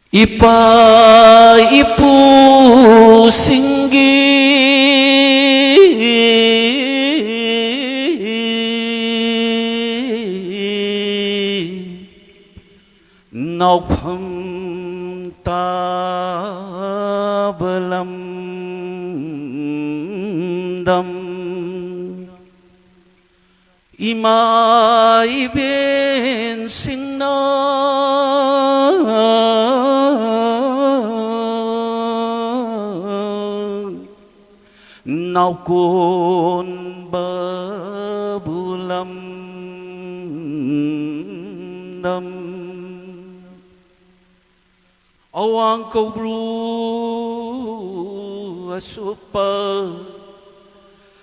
Ipa ipu singgi naupam tabalam dam ima iben sinna naukun babulam dam awang kobru asupa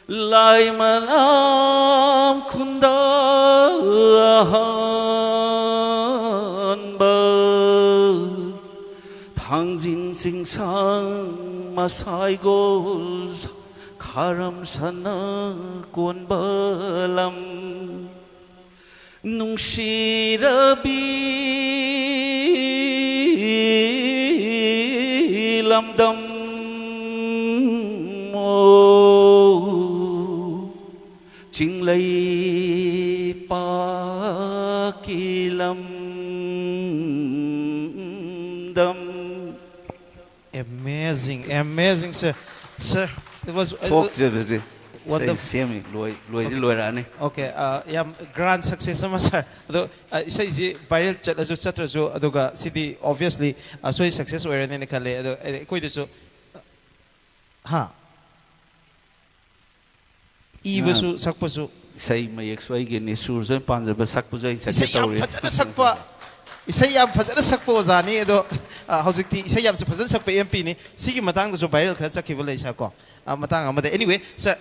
lai malam kundahan ba tangjin singsang masai gol karam sana kon balam nung shirabi lamdam Jinglai pakilam dam. Amazing, amazing, sir. Sir, it was. Talk to the. What the same? Loy rani. Okay. Yeah, grand success, sir. Although, say viral chat as chat so aduga city obviously so success or any kale. Koi deso. Ha. Ibasu sakpasu. Say my ex-wife again is sure so panzer but sakpasu is sakpa. Isayam fazana sakpo zani edo hojikti isayam se fazana sakpa MP ni sigi matang do so viral kha sakibole sa ko matang amade anyway sir